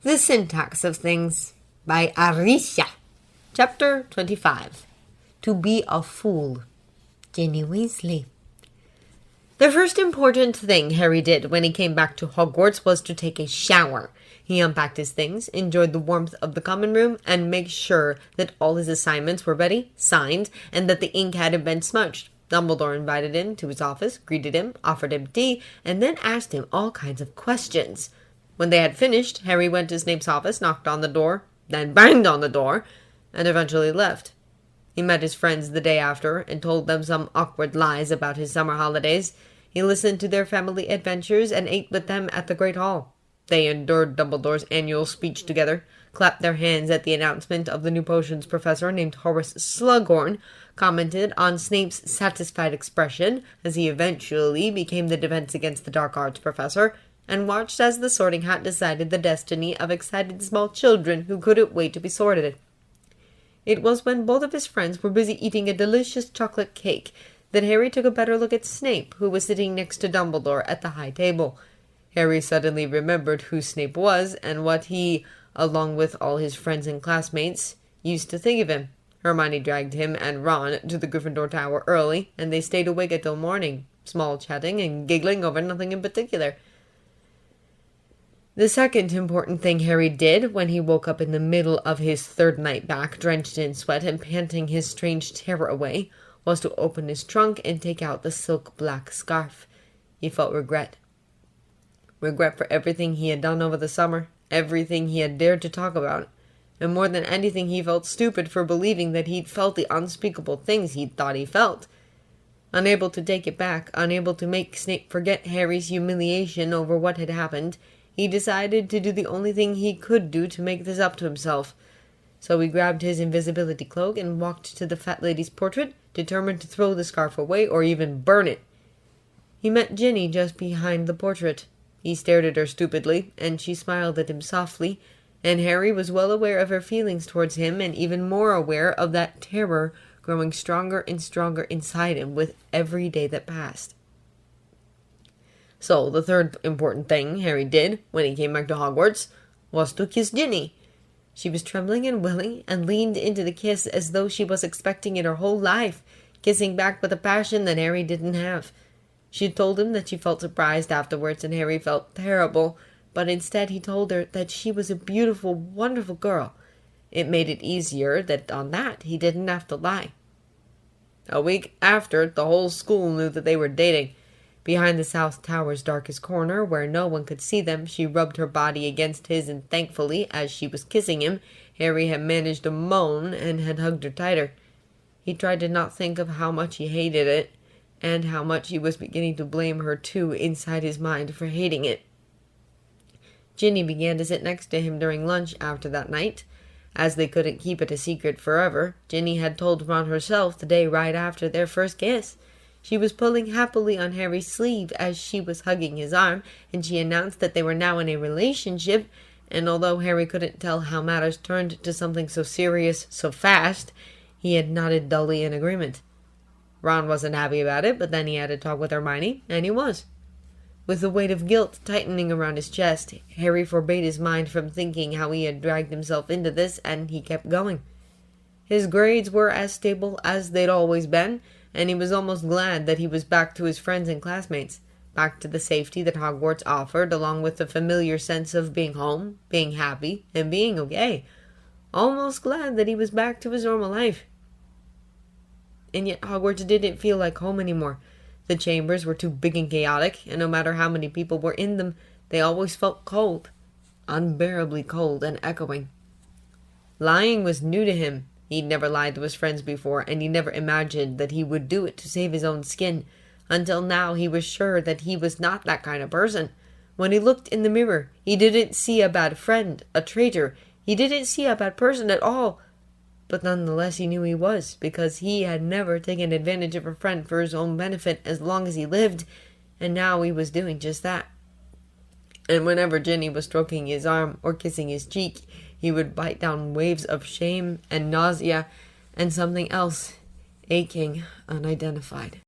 The Syntax of Things by Arisha. Chapter 25. To be a Fool. Ginny Weasley. The first important thing Harry did when he came back to Hogwarts was to take a shower. He unpacked his things, enjoyed the warmth of the common room, and made sure that all his assignments were ready, signed, and that the ink hadn't been smudged. Dumbledore invited him to his office, greeted him, offered him tea, and then asked him all kinds of questions. When they had finished, Harry went to Snape's office, knocked on the door, then banged on the door, and eventually left. He met his friends the day after and told them some awkward lies about his summer holidays. He listened to their family adventures and ate with them at the Great Hall. They endured Dumbledore's annual speech together, clapped their hands at the announcement of the new potions professor named Horace Slughorn, commented on Snape's satisfied expression as he eventually became the Defense Against the Dark Arts professor, and watched as the Sorting Hat decided the destiny of excited small children who couldn't wait to be sorted. It was when both of his friends were busy eating a delicious chocolate cake that Harry took a better look at Snape, who was sitting next to Dumbledore at the high table. Harry suddenly remembered who Snape was and what he, along with all his friends and classmates, used to think of him. Hermione dragged him and Ron to the Gryffindor Tower early, and they stayed awake until morning, small chatting and giggling over nothing in particular. The second important thing Harry did when he woke up in the middle of his third night back, drenched in sweat and panting his strange terror away, was to open his trunk and take out the silk black scarf. He felt regret. Regret for everything he had done over the summer, everything he had dared to talk about, and more than anything he felt stupid for believing that he'd felt the unspeakable things he'd thought he felt. Unable to take it back, unable to make Snape forget Harry's humiliation over what had happened, he decided to do the only thing he could do to make this up to himself. So he grabbed his invisibility cloak and walked to the fat lady's portrait, determined to throw the scarf away or even burn it. He met Ginny just behind the portrait. He stared at her stupidly, and she smiled at him softly, and Harry was well aware of her feelings towards him and even more aware of that terror growing stronger and stronger inside him with every day that passed. So, the third important thing Harry did when he came back to Hogwarts was to kiss Ginny. She was trembling and willing and leaned into the kiss as though she was expecting it her whole life, kissing back with a passion that Harry didn't have. She told him that she felt surprised afterwards and Harry felt terrible, but instead he told her that she was a beautiful, wonderful girl. It made it easier that on that he didn't have to lie. A week after, the whole school knew that they were dating. Behind the South Tower's darkest corner, where no one could see them, she rubbed her body against his, and thankfully, as she was kissing him, Harry had managed to moan and had hugged her tighter. He tried to not think of how much he hated it, and how much he was beginning to blame her too inside his mind for hating it. Ginny began to sit next to him during lunch after that night. As they couldn't keep it a secret forever, Ginny had told Ron herself the day right after their first kiss. She was pulling happily on Harry's sleeve as she was hugging his arm, and she announced that they were now in a relationship, and although Harry couldn't tell how matters turned to something so serious so fast, he had nodded dully in agreement. Ron wasn't happy about it, but then he had to talk with Hermione, and he was. With the weight of guilt tightening around his chest, Harry forbade his mind from thinking how he had dragged himself into this, and he kept going. His grades were as stable as they'd always been, and he was almost glad that he was back to his friends and classmates, back to the safety that Hogwarts offered, along with the familiar sense of being home, being happy, and being okay. Almost glad that he was back to his normal life. And yet Hogwarts didn't feel like home anymore. The chambers were too big and chaotic, and no matter how many people were in them, they always felt cold, unbearably cold and echoing. Lying was new to him. He'd never lied to his friends before, and he never imagined that he would do it to save his own skin. Until now, he was sure that he was not that kind of person. When he looked in the mirror, he didn't see a bad friend, a traitor. He didn't see a bad person at all. But nonetheless, he knew he was, because he had never taken advantage of a friend for his own benefit as long as he lived, and now he was doing just that. And whenever Ginny was stroking his arm or kissing his cheek, he would bite down waves of shame and nausea and something else, aching, unidentified.